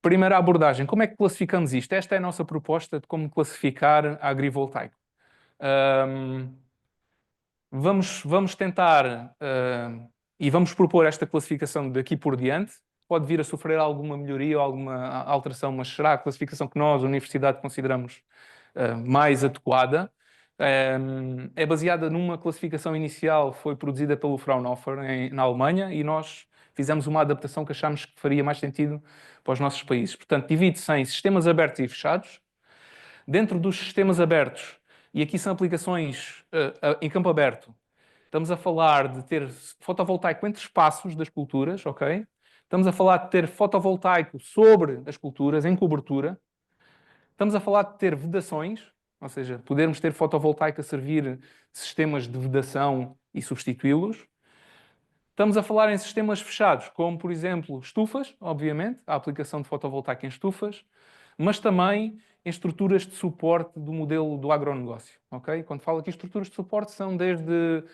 Primeira abordagem, como é que classificamos isto? Esta é a nossa proposta de como classificar a agrivoltaico. Vamos tentar e vamos propor esta classificação daqui por diante. Pode vir a sofrer alguma melhoria ou alguma alteração, mas será a classificação que nós, a Universidade, consideramos mais adequada. É baseada numa classificação inicial, foi produzida pelo Fraunhofer na Alemanha, e nós fizemos uma adaptação que achámos que faria mais sentido para os nossos países. Portanto, divide-se em sistemas abertos e fechados. Dentro dos sistemas abertos, e aqui são aplicações em campo aberto, estamos a falar de ter fotovoltaico entre espaços das culturas, ok? Estamos a falar de ter fotovoltaico sobre as culturas, em cobertura. Estamos a falar de ter vedações, ou seja, podermos ter fotovoltaico a servir sistemas de vedação e substituí-los. Estamos a falar em sistemas fechados, como, por exemplo, estufas, obviamente, a aplicação de fotovoltaica em estufas, mas também em estruturas de suporte do modelo do agronegócio. Okay? Quando falo aqui estruturas de suporte, são desde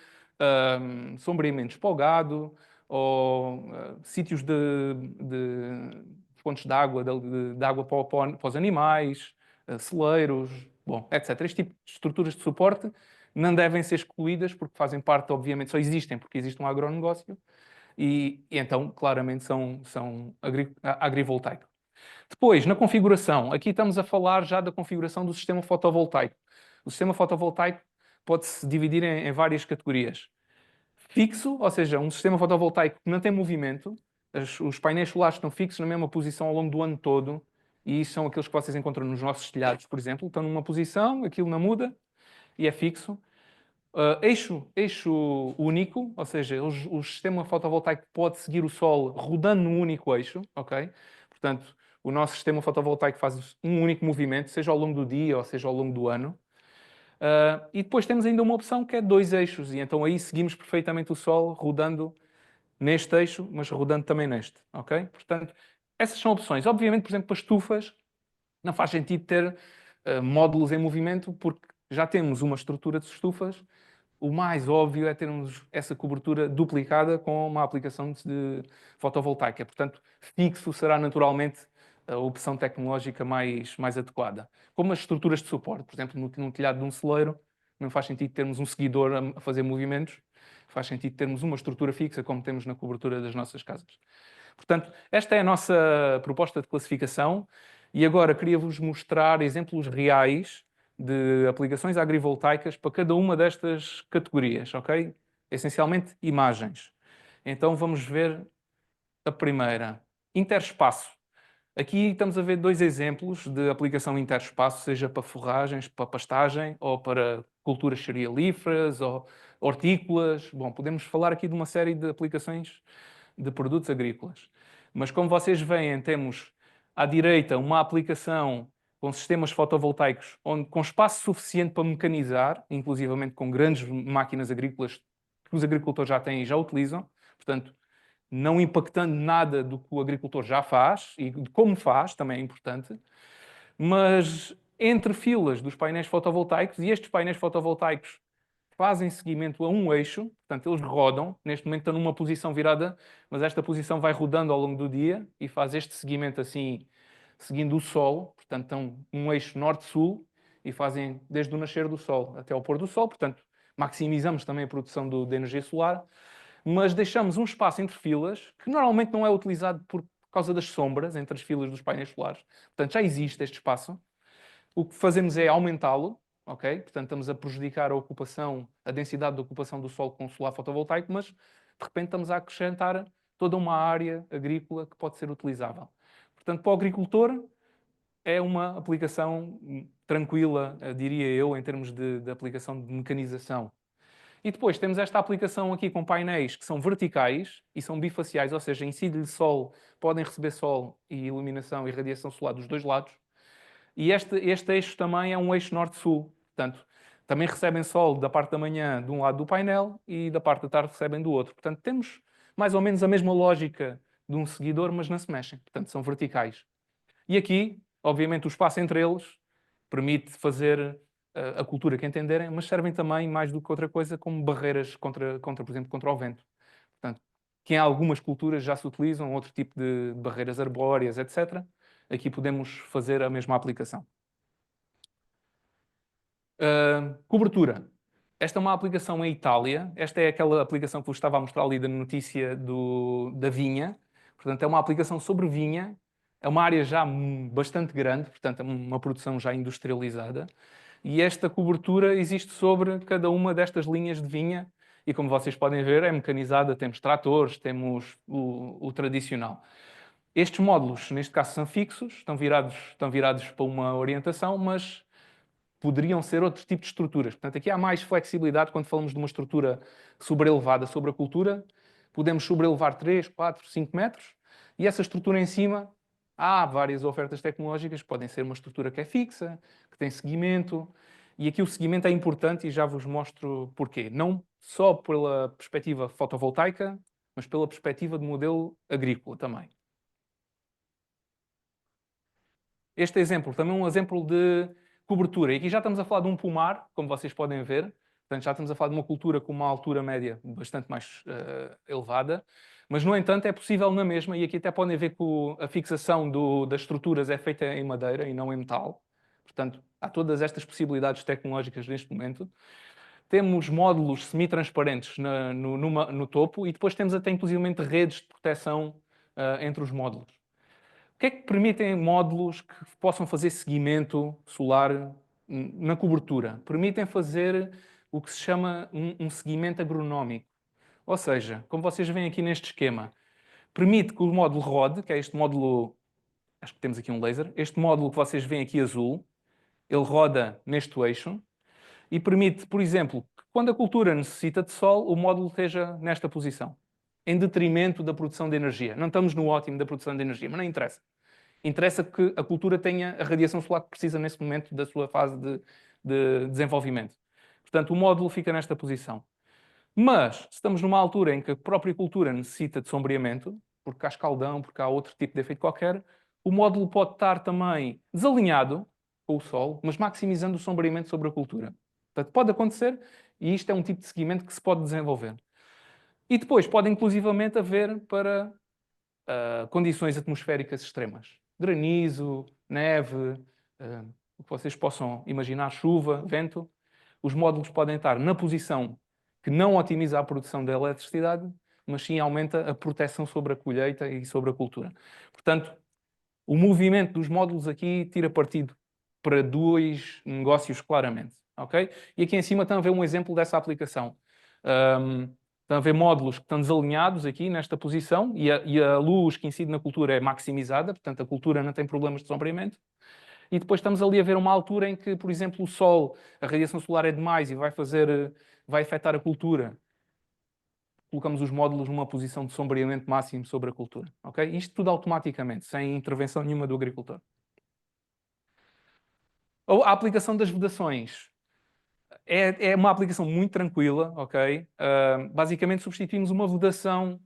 sombreamentos para o gado, ou sítios de fontes de água, de água para os animais, celeiros, bom, etc. Este tipo de estruturas de suporte não devem ser excluídas porque fazem parte, obviamente, só existem porque existe um agronegócio e então, claramente, são agrivoltaico. Depois, na configuração, aqui estamos a falar já da configuração do sistema fotovoltaico. O sistema fotovoltaico pode-se dividir em várias categorias. Fixo, ou seja, um sistema fotovoltaico que não tem movimento, os painéis solares estão fixos na mesma posição ao longo do ano todo, e são aqueles que vocês encontram nos nossos telhados, por exemplo. Estão numa posição, aquilo não muda, e é fixo. Eixo único, ou seja, o sistema fotovoltaico pode seguir o Sol rodando num único eixo, ok? Portanto, o nosso sistema fotovoltaico faz um único movimento, seja ao longo do dia ou seja ao longo do ano. E depois temos ainda uma opção que é 2 eixos, e então aí seguimos perfeitamente o Sol rodando neste eixo, mas rodando também neste, ok? Portanto, essas são opções. Obviamente, por exemplo, para estufas, não faz sentido ter módulos em movimento, porque já temos uma estrutura de estufas. O mais óbvio é termos essa cobertura duplicada com uma aplicação de fotovoltaica. Portanto, fixo será naturalmente a opção tecnológica mais adequada. Como as estruturas de suporte, por exemplo, no telhado de um celeiro, não faz sentido termos um seguidor a fazer movimentos, faz sentido termos uma estrutura fixa, como temos na cobertura das nossas casas. Portanto, esta é a nossa proposta de classificação e agora queria-vos mostrar exemplos reais de aplicações agrivoltaicas para cada uma destas categorias, ok? Essencialmente, imagens. Então, vamos ver a primeira. Interespaço. Aqui estamos a ver 2 exemplos de aplicação interespaço, seja para forragens, para pastagem, ou para culturas cerealíferas, ou hortícolas. Bom, podemos falar aqui de uma série de aplicações de produtos agrícolas. Mas como vocês veem, temos à direita uma aplicação com sistemas fotovoltaicos com espaço suficiente para mecanizar, inclusivamente com grandes máquinas agrícolas que os agricultores já têm e já utilizam. Portanto, não impactando nada do que o agricultor já faz e de como faz, também é importante, mas entre filas dos painéis fotovoltaicos, e estes painéis fotovoltaicos fazem seguimento a um eixo, portanto eles rodam, neste momento estão numa posição virada, mas esta posição vai rodando ao longo do dia e faz este seguimento assim, seguindo o Sol, portanto estão um eixo norte-sul e fazem desde o nascer do Sol até ao pôr do Sol, portanto maximizamos também a produção de energia solar, mas deixamos um espaço entre filas que normalmente não é utilizado por causa das sombras entre as filas dos painéis solares. Portanto, já existe este espaço. O que fazemos é aumentá-lo, ok? Portanto, estamos a prejudicar a ocupação, a densidade de ocupação do solo com o solar fotovoltaico, mas de repente estamos a acrescentar toda uma área agrícola que pode ser utilizável. Portanto, para o agricultor é uma aplicação tranquila, diria eu, em termos de aplicação de mecanização. E depois temos esta aplicação aqui com painéis que são verticais e são bifaciais, ou seja, incide-lhe sol, podem receber sol e iluminação e radiação solar dos 2 lados. E este eixo também é um eixo norte-sul. Portanto, também recebem sol da parte da manhã de um lado do painel e da parte da tarde recebem do outro. Portanto, temos mais ou menos a mesma lógica de um seguidor, mas não se mexem. Portanto, são verticais. E aqui, obviamente, o espaço entre eles permite fazer a cultura que entenderem, mas servem também, mais do que outra coisa, como barreiras contra, por exemplo, contra o vento. Portanto, que em algumas culturas já se utilizam outro tipo de barreiras arbóreas, etc. Aqui podemos fazer a mesma aplicação. Cobertura. Esta é uma aplicação em Itália. Esta é aquela aplicação que vos estava a mostrar ali da notícia da vinha. Portanto, é uma aplicação sobre vinha. É uma área já bastante grande, portanto, é uma produção já industrializada. E esta cobertura existe sobre cada uma destas linhas de vinha. E como vocês podem ver, é mecanizada. Temos tratores, temos o tradicional. Estes módulos, neste caso, são fixos, estão virados para uma orientação, mas poderiam ser outro tipo de estruturas. Portanto, aqui há mais flexibilidade quando falamos de uma estrutura sobrelevada sobre a cultura. Podemos sobrelevar 3, 4, 5 metros e essa estrutura em cima, há várias ofertas tecnológicas, podem ser uma estrutura que é fixa, que tem seguimento, e aqui o seguimento é importante e já vos mostro porquê. Não só pela perspectiva fotovoltaica, mas pela perspectiva de modelo agrícola também. Este exemplo também é um exemplo de cobertura. E aqui já estamos a falar de um pomar, como vocês podem ver. Portanto, já estamos a falar de uma cultura com uma altura média bastante mais elevada. Mas, no entanto, é possível na mesma, e aqui até podem ver que a fixação das estruturas é feita em madeira e não em metal. Portanto, há todas estas possibilidades tecnológicas neste momento. Temos módulos semi-transparentes no topo e depois temos até, inclusivamente, redes de proteção entre os módulos. O que é que permitem módulos que possam fazer seguimento solar na cobertura? Permitem fazer o que se chama um seguimento agronómico. Ou seja, como vocês veem aqui neste esquema, permite que o módulo rode, que é este módulo, acho que temos aqui um laser, este módulo que vocês veem aqui azul, ele roda neste eixo e permite, por exemplo, que quando a cultura necessita de sol, o módulo esteja nesta posição, em detrimento da produção de energia. Não estamos no ótimo da produção de energia, mas não interessa. Interessa que a cultura tenha a radiação solar que precisa nesse momento da sua fase de desenvolvimento. Portanto, o módulo fica nesta posição. Mas, se estamos numa altura em que a própria cultura necessita de sombreamento, porque há escaldão, porque há outro tipo de efeito qualquer, o módulo pode estar também desalinhado com o sol, mas maximizando o sombreamento sobre a cultura. Portanto, pode acontecer e isto é um tipo de seguimento que se pode desenvolver. E depois pode inclusivamente haver para condições atmosféricas extremas. Granizo, neve, o que vocês possam imaginar, chuva, vento. Os módulos podem estar na posição que não otimiza a produção da eletricidade, mas sim aumenta a proteção sobre a colheita e sobre a cultura. Portanto, o movimento dos módulos aqui tira partido para dois negócios claramente. Okay? E aqui em cima estão a ver um exemplo dessa aplicação. Estão a ver módulos que estão desalinhados aqui nesta posição e a luz que incide na cultura é maximizada, portanto a cultura não tem problemas de sombreamento. E depois estamos ali a ver uma altura em que, por exemplo, o sol, a radiação solar é demais e vai afetar a cultura. Colocamos os módulos numa posição de sombreamento máximo sobre a cultura. Okay? Isto tudo automaticamente, sem intervenção nenhuma do agricultor. A aplicação das vedações. É uma aplicação muito tranquila, ok? Basicamente substituímos uma vedação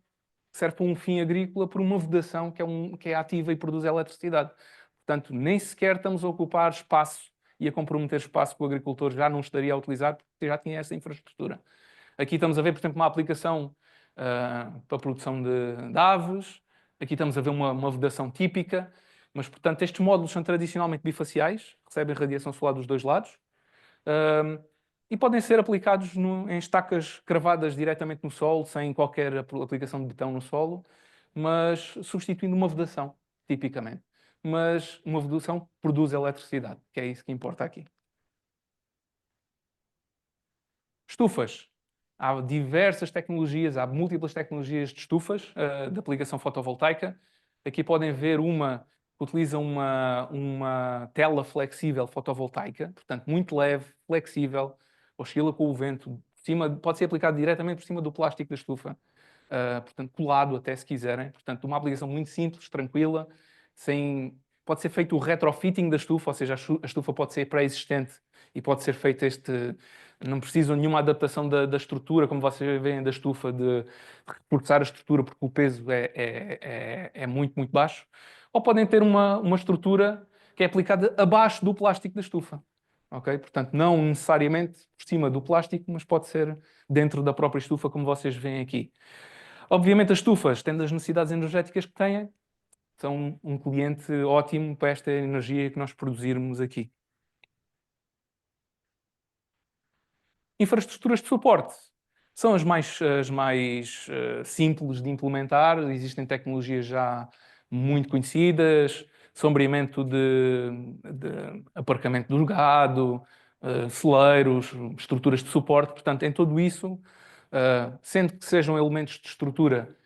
que serve para um fim agrícola por uma vedação que é ativa e produz eletricidade. Portanto, nem sequer estamos a ocupar espaço e a comprometer espaço que o agricultor já não estaria a utilizar porque já tinha essa infraestrutura. Aqui estamos a ver, por exemplo, uma aplicação para a produção de aves. Aqui estamos a ver uma vedação típica. Mas, portanto, estes módulos são tradicionalmente bifaciais, recebem radiação solar dos dois lados. E podem ser aplicados em estacas cravadas diretamente no solo, sem qualquer aplicação de betão no solo, mas substituindo uma vedação, tipicamente. Mas uma vedação que produz eletricidade, que é isso que importa aqui. Estufas. Há diversas tecnologias, há múltiplas tecnologias de estufas de aplicação fotovoltaica. Aqui podem ver uma que utiliza uma tela flexível fotovoltaica, portanto muito leve, flexível, oscila com o vento, pode ser aplicado diretamente por cima do plástico da estufa, portanto colado até se quiserem. Portanto, uma aplicação muito simples, tranquila, pode ser feito o retrofitting da estufa, ou seja, a estufa pode ser pré-existente e pode ser feito não precisam de nenhuma adaptação da estrutura, como vocês veem da estufa, de reforçar a estrutura porque o peso é muito, muito baixo. Ou podem ter uma estrutura que é aplicada abaixo do plástico da estufa. Okay? Portanto, não necessariamente por cima do plástico, mas pode ser dentro da própria estufa, como vocês veem aqui. Obviamente, as estufas, tendo as necessidades energéticas que têm, são um cliente ótimo para esta energia que nós produzirmos aqui. Infraestruturas de suporte são as mais simples de implementar. Existem tecnologias já muito conhecidas, sombreamento de aparcamento do gado, celeiros, estruturas de suporte. Portanto, em tudo isso, sendo que sejam elementos de estrutura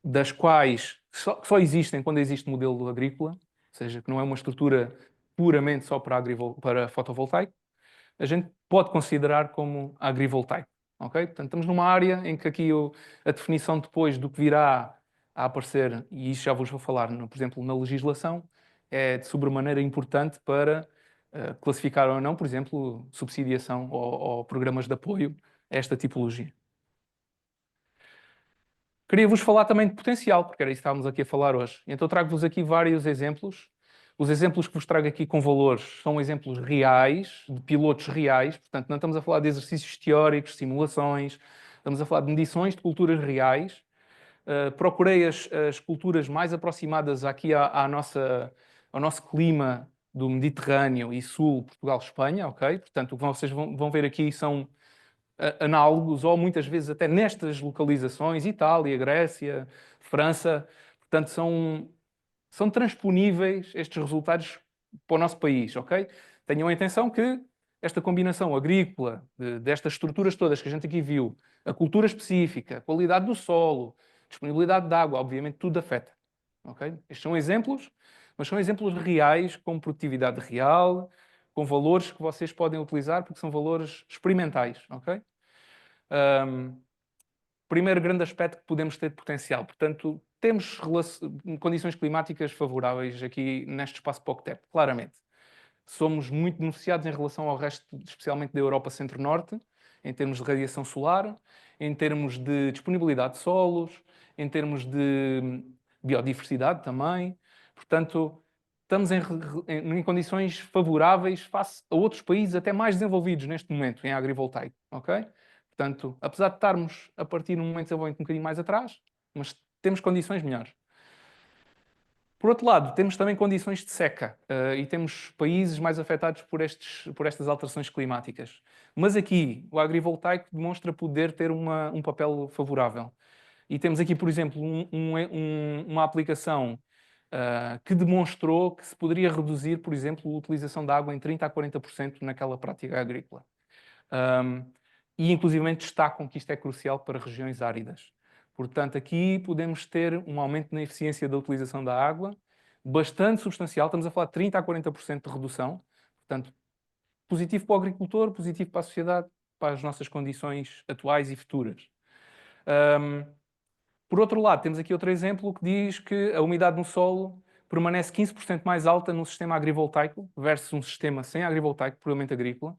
das quais só existem quando existe modelo agrícola, ou seja, que não é uma estrutura puramente só para fotovoltaico, a gente pode considerar como agrivoltaico. Okay? Portanto, estamos numa área em que aqui a definição depois do que virá a aparecer, e isso já vos vou falar, por exemplo, na legislação, é de sobremaneira importante para classificar ou não, por exemplo, subsidiação ou programas de apoio a esta tipologia. Queria-vos falar também de potencial, porque era isso que estávamos aqui a falar hoje. Então trago-vos aqui vários exemplos. Os exemplos que vos trago aqui com valores são exemplos reais, de pilotos reais, portanto não estamos a falar de exercícios teóricos, simulações, estamos a falar de medições de culturas reais. Procurei as culturas mais aproximadas aqui ao nosso clima do Mediterrâneo e Sul, Portugal, Espanha, ok? Portanto, o que vocês vão ver aqui são análogos, ou muitas vezes até nestas localizações, Itália, Grécia, França. Portanto, são transponíveis estes resultados para o nosso país, ok? Tenham atenção que esta combinação agrícola, destas estruturas todas que a gente aqui viu, a cultura específica, a qualidade do solo, disponibilidade de água, obviamente tudo afeta, ok? Estes são exemplos, mas são exemplos reais, com produtividade real, com valores que vocês podem utilizar, porque são valores experimentais, ok? Primeiro grande aspecto que podemos ter de potencial. Portanto, temos condições climáticas favoráveis aqui neste espaço POCTEP, claramente. Somos muito beneficiados em relação ao resto, especialmente da Europa Centro-Norte, em termos de radiação solar, em termos de disponibilidade de solos, em termos de biodiversidade também. Portanto, estamos em condições favoráveis face a outros países até mais desenvolvidos neste momento em agrivoltaico, ok? Portanto, apesar de estarmos a partir de um momento de desenvolvimento um bocadinho mais atrás, mas temos condições melhores. Por outro lado, temos também condições de seca e temos países mais afetados por estas alterações climáticas. Mas aqui, o agrivoltaico demonstra poder ter um papel favorável. E temos aqui, por exemplo, uma aplicação que demonstrou que se poderia reduzir, por exemplo, a utilização de água em 30% a 40% naquela prática agrícola. E, inclusivamente, destacam que isto é crucial para regiões áridas. Portanto, aqui podemos ter um aumento na eficiência da utilização da água, bastante substancial. Estamos a falar de 30% a 40% de redução. Portanto, positivo para o agricultor, positivo para a sociedade, para as nossas condições atuais e futuras. Por outro lado, temos aqui outro exemplo que diz que a umidade no solo permanece 15% mais alta no sistema agrivoltaico versus um sistema sem agrivoltaico, puramente agrícola,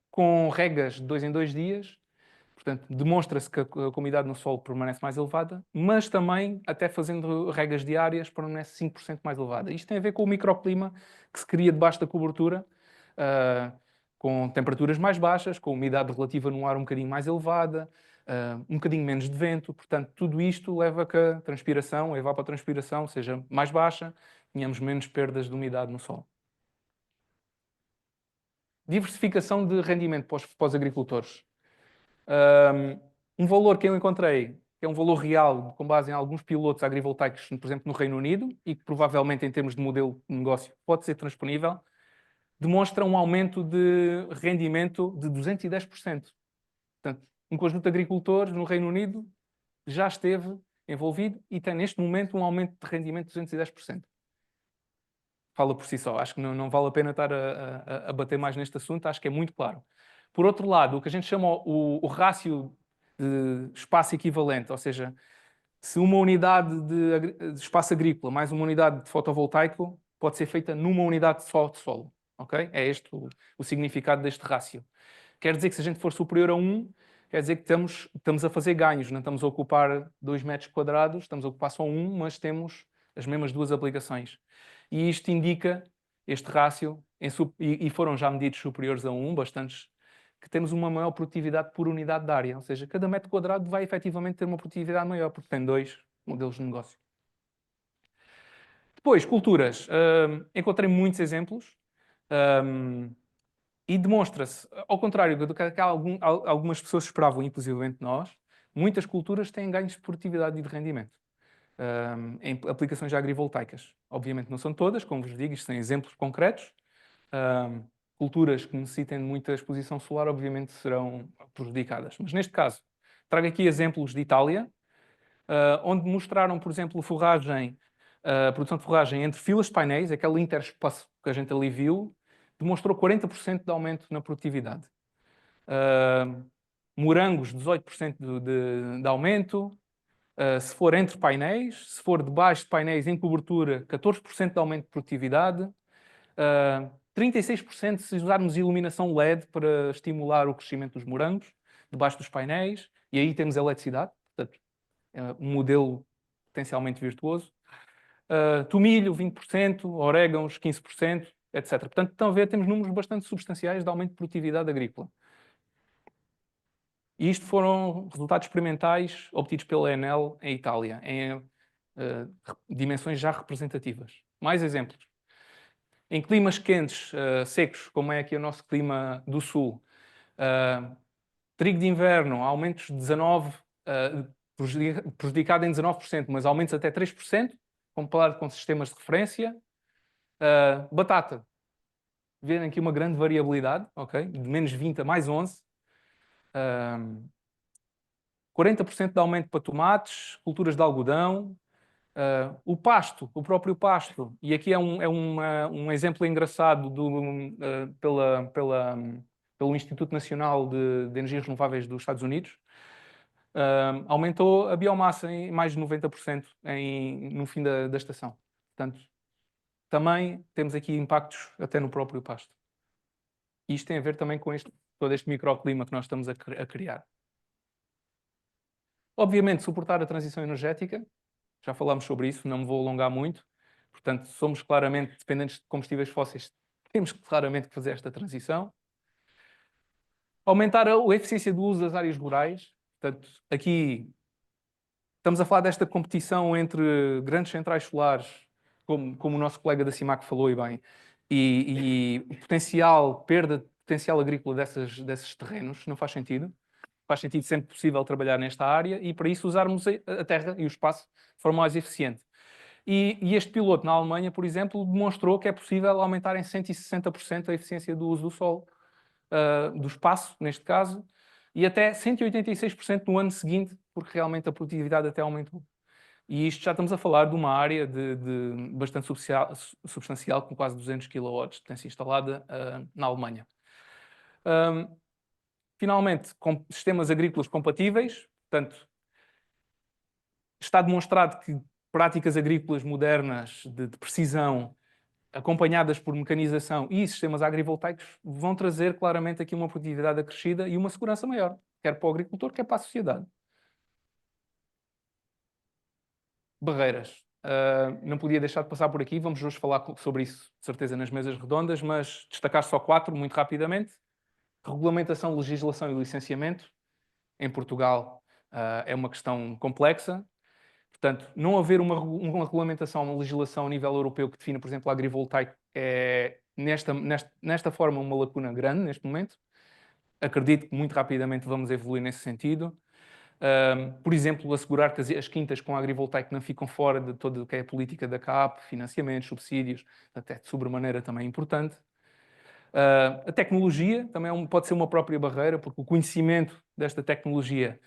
com regas de 2 em 2 dias. Portanto, demonstra-se que a umidade no solo permanece mais elevada, mas também, até fazendo regas diárias, permanece 5% mais elevada. Isto tem a ver com o microclima que se cria debaixo da cobertura, com temperaturas mais baixas, com umidade relativa no ar um bocadinho mais elevada, um bocadinho menos de vento. Portanto, tudo isto leva a que a transpiração, a evapotranspiração, seja mais baixa, tenhamos menos perdas de umidade no solo. Diversificação de rendimento para os agricultores. Um valor que eu encontrei, que é um valor real, com base em alguns pilotos agrivoltaicos, por exemplo, no Reino Unido, e que provavelmente, em termos de modelo de negócio, pode ser transponível, demonstra um aumento de rendimento de 210%. Portanto, um conjunto de agricultores no Reino Unido já esteve envolvido e tem, neste momento, um aumento de rendimento de 210%. Fala por si só. Acho que não vale a pena estar a bater mais neste assunto, acho que é muito claro. Por outro lado, o que a gente chama o rácio de espaço equivalente, ou seja, se uma unidade de espaço agrícola mais uma unidade de fotovoltaico pode ser feita numa unidade só de solo. Okay? É este o significado deste rácio. Quer dizer que se a gente for superior a 1, quer dizer que estamos a fazer ganhos, não estamos a ocupar 2 metros quadrados, estamos a ocupar só 1, mas temos as mesmas 2 aplicações. E isto indica, este rácio, e foram já medidos superiores a 1, bastantes, que temos uma maior produtividade por unidade de área. Ou seja, cada metro quadrado vai efetivamente ter uma produtividade maior, porque tem 2 modelos de negócio. Depois, culturas. Encontrei muitos exemplos e demonstra-se, ao contrário do que algumas pessoas esperavam, inclusivamente nós, muitas culturas têm ganhos de produtividade e de rendimento em aplicações agrivoltaicas. Obviamente não são todas, como vos digo, isto são exemplos concretos. Culturas que necessitem de muita exposição solar, obviamente, serão prejudicadas. Mas neste caso, trago aqui exemplos de Itália, onde mostraram, por exemplo, a produção de forragem entre filas de painéis, aquele interespaço que a gente ali viu, demonstrou 40% de aumento na produtividade. Morangos, 18% de aumento. Se for entre painéis, se for debaixo de painéis em cobertura, 14% de aumento de produtividade. 36% se usarmos iluminação LED para estimular o crescimento dos morangos, debaixo dos painéis, e aí temos eletricidade. Portanto, um modelo potencialmente virtuoso. Tomilho, 20%, orégãos, 15%, etc. Portanto, estão a ver, temos números bastante substanciais de aumento de produtividade agrícola. E isto foram resultados experimentais obtidos pela Enel em Itália, em dimensões já representativas. Mais exemplos. Em climas quentes, secos, como é aqui o nosso clima do sul, trigo de inverno, aumentos de 19%, prejudicado em 19%, mas aumentos até 3%, comparado com sistemas de referência. Batata, vêem aqui uma grande variabilidade, ok? De menos 20 a mais 11. 40% de aumento para tomates, culturas de algodão. O pasto, o próprio pasto, e aqui é um exemplo engraçado pelo Instituto Nacional de Energias Renováveis dos Estados Unidos, aumentou a biomassa em mais de 90% no fim da estação. Portanto, também temos aqui impactos até no próprio pasto. E isto tem a ver também com todo este microclima que nós estamos a criar. Obviamente, suportar a transição energética, já falámos sobre isso, não me vou alongar muito. Portanto, somos claramente dependentes de combustíveis fósseis, temos claramente que fazer esta transição. Aumentar a eficiência do uso das áreas rurais. Portanto, aqui estamos a falar desta competição entre grandes centrais solares, como o nosso colega da CIMAC falou e bem, e perda de potencial agrícola desses terrenos, não faz sentido. Faz sentido sempre possível trabalhar nesta área e para isso usarmos a terra e o espaço de forma mais eficiente. E este piloto na Alemanha, por exemplo, demonstrou que é possível aumentar em 160% a eficiência do uso do solo, do espaço, neste caso, e até 186% no ano seguinte, porque realmente a produtividade até aumentou. E isto já estamos a falar de uma área bastante substancial, com quase 200 kW de potência instalada na Alemanha. Finalmente, com sistemas agrícolas compatíveis, portanto, está demonstrado que práticas agrícolas modernas de precisão, acompanhadas por mecanização e sistemas agrivoltaicos, vão trazer claramente aqui uma produtividade acrescida e uma segurança maior, quer para o agricultor, quer para a sociedade. Barreiras. Não podia deixar de passar por aqui, vamos hoje falar sobre isso, de certeza, nas mesas redondas, mas destacar só 4, muito rapidamente. Regulamentação, legislação e licenciamento. Em Portugal é uma questão complexa. Portanto, não haver uma regulamentação, uma legislação a nível europeu que defina, por exemplo, a agrivoltaico é, nesta forma, uma lacuna grande neste momento. Acredito que muito rapidamente vamos evoluir nesse sentido. Por exemplo, assegurar que as quintas com agrivoltaico não ficam fora de todo o que é a política da CAP, financiamentos, subsídios, até de sobremaneira também importante. A tecnologia também pode ser uma própria barreira, porque o conhecimento desta tecnologia,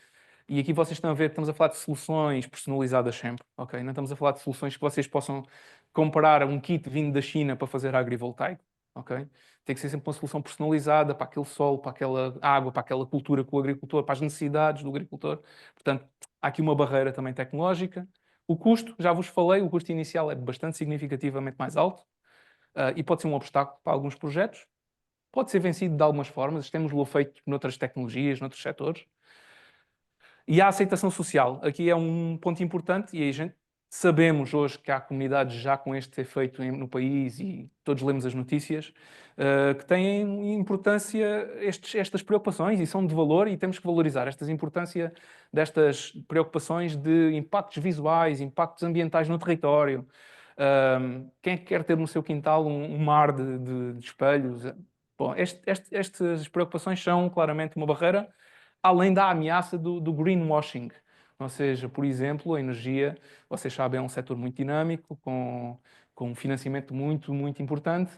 e aqui vocês estão a ver que estamos a falar de soluções personalizadas sempre, ok? Não estamos a falar de soluções que vocês possam comprar um kit vindo da China para fazer agrivoltaico, ok? Tem que ser sempre uma solução personalizada para aquele solo, para aquela água, para aquela cultura que o agricultor, para as necessidades do agricultor. Portanto, há aqui uma barreira também tecnológica. O custo, já vos falei, o custo inicial é bastante significativamente mais alto e pode ser um obstáculo para alguns projetos. Pode ser vencido de algumas formas, temos-lo feito noutras tecnologias, noutros setores. E a aceitação social, aqui é um ponto importante e a gente sabemos hoje que há comunidades já com este efeito no país e todos lemos as notícias que têm importância estas preocupações e são de valor e temos que valorizar esta importância destas preocupações de impactos visuais, impactos ambientais no território. Quem é que quer ter no seu quintal um mar de espelhos? Bom, estas preocupações são claramente uma barreira, além da ameaça do greenwashing. Ou seja, por exemplo, a energia, vocês sabem, é um setor muito dinâmico, com um financiamento muito, muito importante,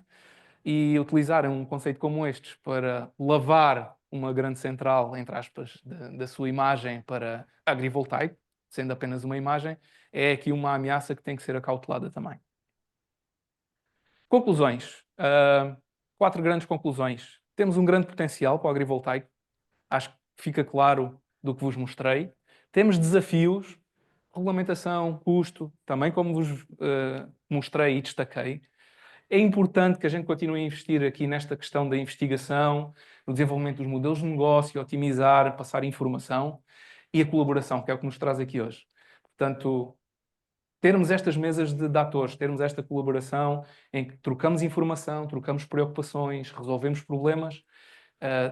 e utilizar um conceito como este para lavar uma grande central, entre aspas, da sua imagem para agrivoltaico, sendo apenas uma imagem, é aqui uma ameaça que tem que ser acautelada também. Conclusões. 4 grandes conclusões. Temos um grande potencial para o agrivoltaico. Acho que fica claro do que vos mostrei. Temos desafios, regulamentação, custo, também como vos mostrei e destaquei. É importante que a gente continue a investir aqui nesta questão da investigação, no desenvolvimento dos modelos de negócio, otimizar, passar informação e a colaboração, que é o que nos traz aqui hoje. Portanto, termos estas mesas de atores, termos esta colaboração em que trocamos informação, trocamos preocupações, resolvemos problemas,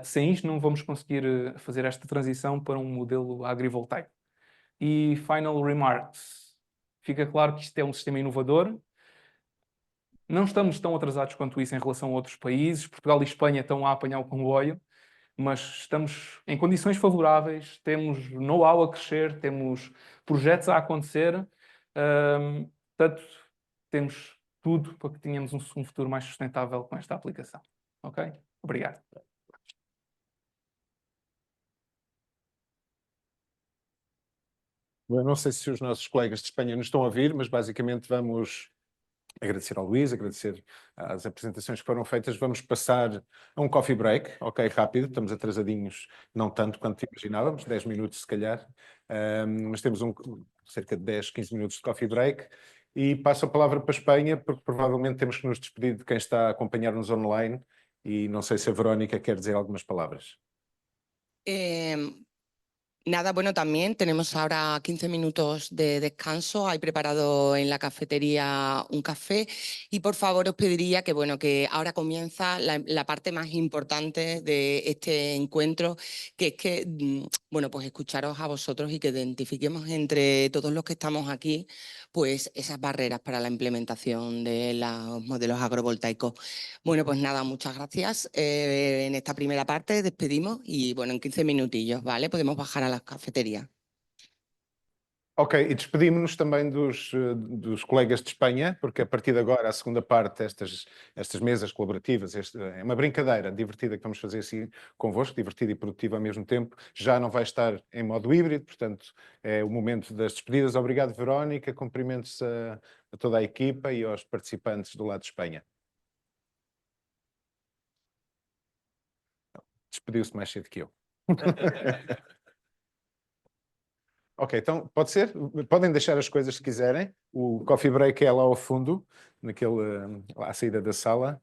sem isto não vamos conseguir fazer esta transição para um modelo agrivoltaico. E final remarks. Fica claro que isto é um sistema inovador. Não estamos tão atrasados quanto isso em relação a outros países. Portugal e Espanha estão a apanhar o comboio, mas estamos em condições favoráveis, temos know-how a crescer, temos projetos a acontecer, portanto, temos tudo para que tenhamos um futuro mais sustentável com esta aplicação. Ok? Obrigado. Eu não sei se os nossos colegas de Espanha nos estão a ouvir, mas basicamente vamos agradecer ao Luís, agradecer às apresentações que foram feitas. Vamos passar a um coffee break, ok, rápido, estamos atrasadinhos, não tanto quanto imaginávamos, 10 minutos se calhar, mas temos cerca de 10, 15 minutos de coffee break e passo a palavra para a Espanha, porque provavelmente temos que nos despedir de quem está a acompanhar-nos online e não sei se a Verónica quer dizer algumas palavras. Nada, bueno, también tenemos ahora 15 minutos de descanso. Hay preparado en la cafetería un café y por favor os pediría que, bueno, que ahora comienza la parte más importante de este encuentro, que es que, bueno, pues escucharos a vosotros y que identifiquemos entre todos los que estamos aquí, pues esas barreras para la implementación de los modelos agrovoltaicos. Bueno, pues nada, muchas gracias. En esta primera parte despedimos y, bueno, en 15 minutillos, ¿vale? Podemos bajar a la cafeteria. Ok, e despedimos-nos também dos colegas de Espanha, porque a partir de agora, a segunda parte, estas mesas colaborativas, é uma brincadeira divertida que vamos fazer assim convosco, divertida e produtiva ao mesmo tempo, já não vai estar em modo híbrido, portanto é o momento das despedidas. Obrigado, Verónica, cumprimentos a toda a equipa e aos participantes do lado de Espanha. Despediu-se mais cedo que eu. Ok, então pode ser? Podem deixar as coisas se quiserem. O coffee break é lá ao fundo, lá à saída da sala.